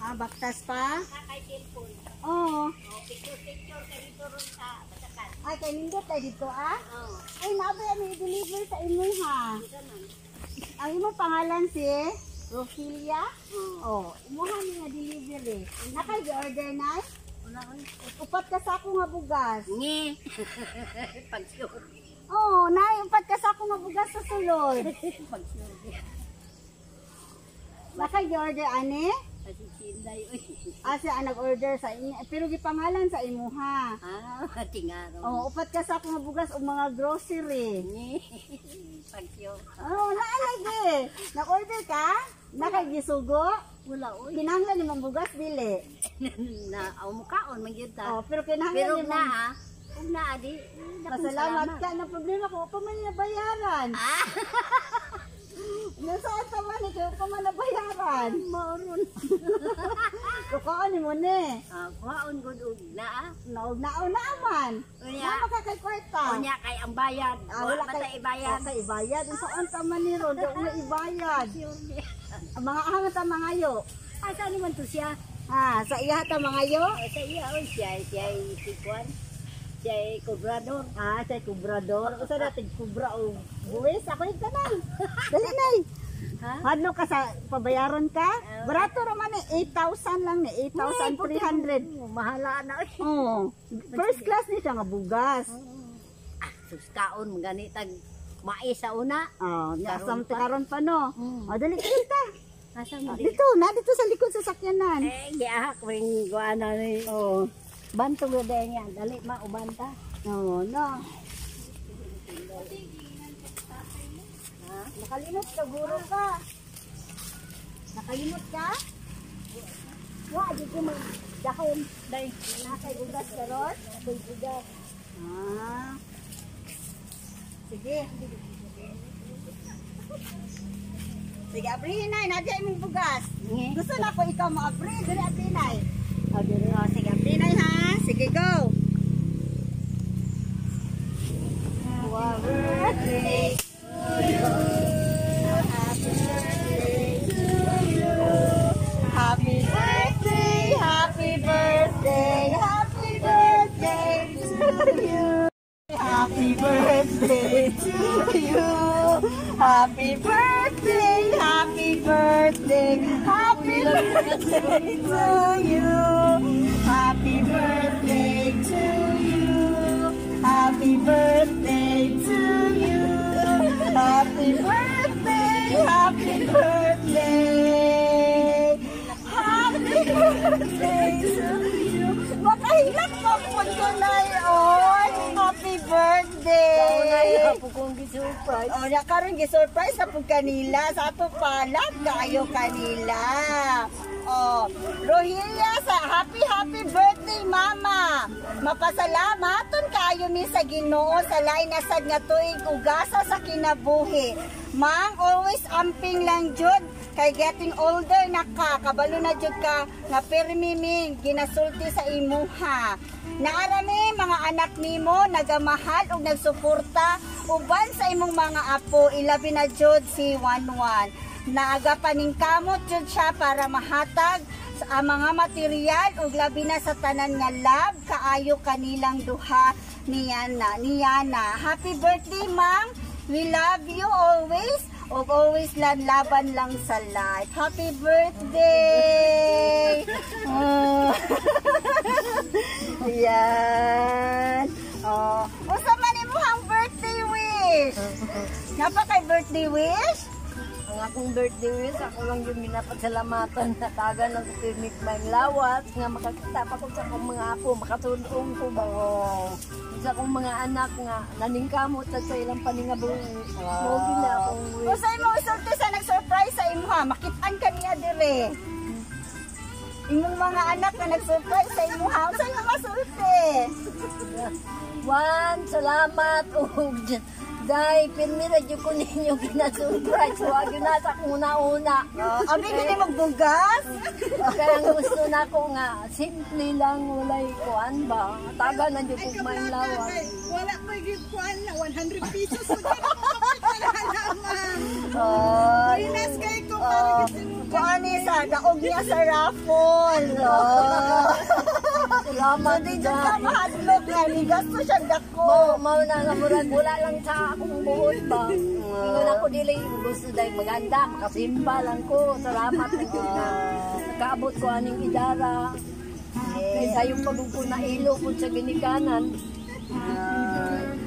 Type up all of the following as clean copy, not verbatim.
Ah, baktas pa? Kay cellphone. Oo. Picture kay dito ron sa Batakan. Ay, kay nindot tayo dito ah? Oo. Ay, nabi ano i-deliver sa inyo ha? Ang imo pangalan si Rofilia? Oo. Imuha niya delivery. Naka-order na? Upat ka sa ako nga bugas. Ngi. Pag-sure. Oo, upat ka sa ako nga bugas sa sulod. Pag-sure. Naka-order ane? Kasi sinday. Siya ang nag-order sa inyo. Pero gipangalan sa imuha. Tingaro. Oo, upat ka sa ako nga bugas o mga grocery. Ngi. Pag-sure. Oo, naalagi. Nag-order ka? Nakagisugo? Wala, oy. Kinahanglan ni mong bugas, dili. Na, mukaon, magyud ta. Oh, pero kinahanglan Pero ni na, mong... ha? Kung na, adi. Pasalamat ka. Ang problema ko, pa man nabayaran. Nasaan ka man, ikaw pa man nabayaran. Maurun. Kukaan ni mo ni. Kuhaon gud og na, Naog naman. Unya. Nama ka kay kwarta. Unya kay ang bayad. Wala kay ibayad. Kay ibayad. Saan ka man ni Rod? Wala ibayad. Ang mga ahangat ang mga yo. Asa ni man to siya? Sa iya ta mga yo? Sa iya, oy, siya sikwan. Siya kobrador. Siya kubrador. Usa natin kubra o buwis. Ako yung tanay. Dali nay. Hadlo ka sa pabayaron ka? Barato raman eh, 8,000 lang ni, 8,300. Mahala na. Oo. First class ni siya nga bugas. Suskaon magani tag mais sa una. Nasam karon pa no. Dali kita. Asa mo Dito sa likod sa sakyanan. Giahak ring guana ni. Banto mo din yan. Dali ma ubanta. No. Nakalimot ka, guro ka. Nakalimot ka? Di ko mag-dahon. Day. Nakay bugas ka ron? Ako'y bugas. Sige. Sige, abrihin na. Nadya imong bugas. Gusto na ko ikaw ma-abri. Dali, abrihin na. Sige, abrihin na ha. Sige, go. Birthday to you. Happy birthday, happy birthday, happy birthday to you. Happy birthday to you. Happy birthday, happy birthday, happy birthday to you. Happy birthday to you. Happy birthday to you. Happy birthday, happy birthday. Happy birthday to you. Makahilat mo po ko na yun. Happy birthday. Ako kong gisurprise. Karon gi-surprise sa pug kanila. Sa ato palat kayo kanila. Rohilia, sa happy birthday mama. Mapasalamaton kayo mi sa Ginoo sa lain na sad nga tuig ugasa sa kinabuhi. Mang always amping lang jud kay getting older na ka, kabalo na jud ka nga pirmi min ginasulti sa imuha. Naarami mga anak nimo nagamahal ug nagsuporta uban sa imong mga apo, ilabi na jud si Wanwan. Naagapaning kamot jud siya para mahatag sa mga material ug labi na sa tanan nga love kaayo kanilang duha ni Yana. Happy birthday ma'am. We love you always. Ug always laban lang sa life. Happy birthday. Yan. Usa man imong birthday wish? Napakay birthday wish? Ang akong birthday wish, ako lang yung minapagsalamatan na taga ng clinic may lawat nga makakita pa ko sa akong mga apo, makatulong ko ba sa akong mga anak nga naningkamot at sa ilang paningabong mogi na akong wish. Kung sa'yo mo isulti sa nag-surprise sa imo ha, makitaan ka niya dire. Imong mga anak na nag-surprise sa imo ha, kung sa'yo masulti. Juan, salamat dahil pinmira dyan ko ninyo gina-surprise. Huwag yun nasa una-una. Abi, hindi magbugas? Kaya gusto na ko nga, simple lang, walay kuan ba? Taga na dyan kong may lawak. Wala pa yung kuan na 100 pesos. Pinas kay ko. Kuan ni sa daog niya sa raffle. Salamat Di dyan ka mahadlok nga, ni gasto siya dako. Mao na nga murag wala lang sa akong buhod ba. Ingon ako dili gusto dai maganda, makasimba lang ko. Salamat lang gid na. Nakaabot ko aning idara. Kaysa yung pagugko na ilo po sa ginikanan.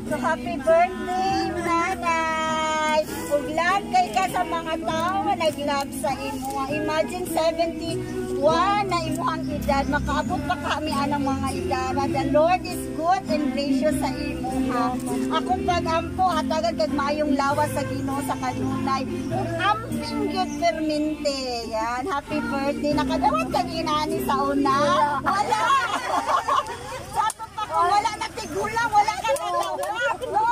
So happy birthday, nanay! Uglan kay ka sa mga tao nga nag-love sa imo. Imagine 71 na imuhang edad. Makaabot pa kami anang mga idara. The Lord is good and gracious sa imo ha. Ako pag-ampo, hatagan kag maayong lawas sa Ginoo sa kanunay. Ug amping gyud permente. Yan, happy birthday. Nakadawat ka ginani sa una? Wala! Sa ato pa kung wala na tigulang, wala ka na lawak, no?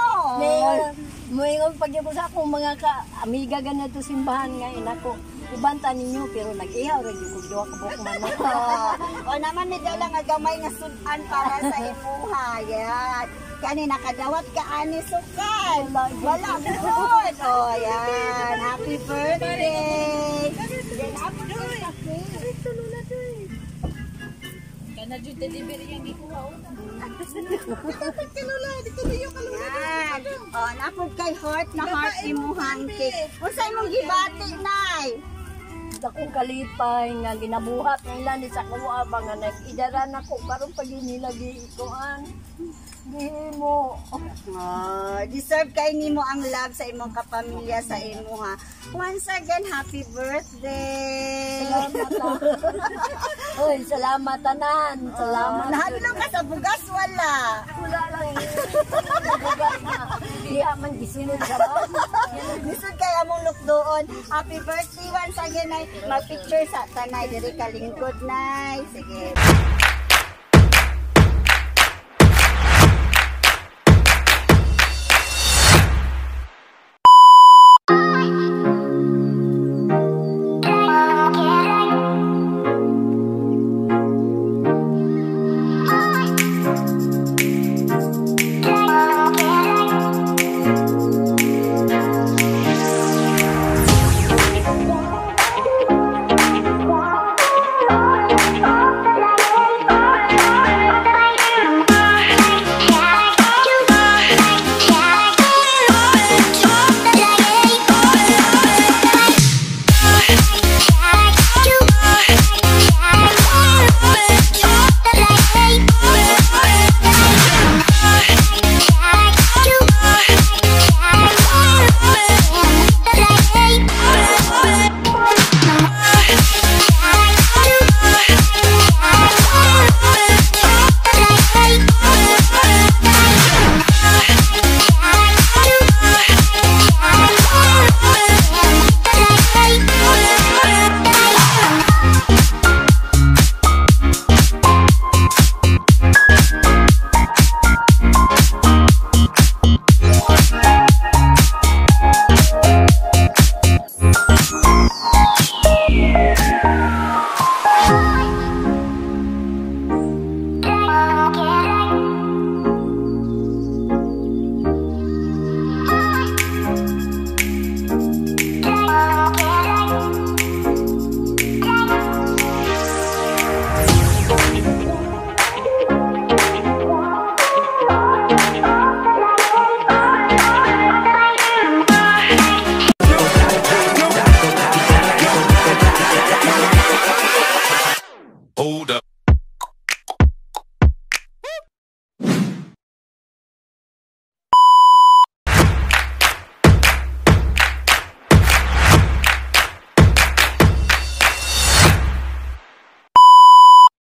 Moingon pag ko sa akong mga amiga ganito simbahan nga inako. Ibanta ninyo pero nag-ihaw ra gyud ko duha ka buok man. O naman may dala nga gamay nga sudan para sa imuha. Yan. Kani nakadawat ka ani sukal. Wala good. O yan. Happy birthday. Then ako sa Kana jud delivery yang gikuha. yan. O napod kay heart na heart imuhang cake. Unsay imong gibati nay? Akong kalipay nga ginabuhat nila ni sa kuwa ba nga nag-idara na ko karon pag nila giikuan. Gihimo. Deserve kay nimo ang love sa imong kapamilya sa imo ha. Once again, happy birthday. Salamat. Oy, salamat tanan. Salamat. Nahadlok ka sa bugas wala. Wala lang. Bugas na. Diya man gisunod sa ba. Lisod kay among lukdoon. Happy birthday once again ay mag-picture sa tanay diri ka lingkod nay. Sige.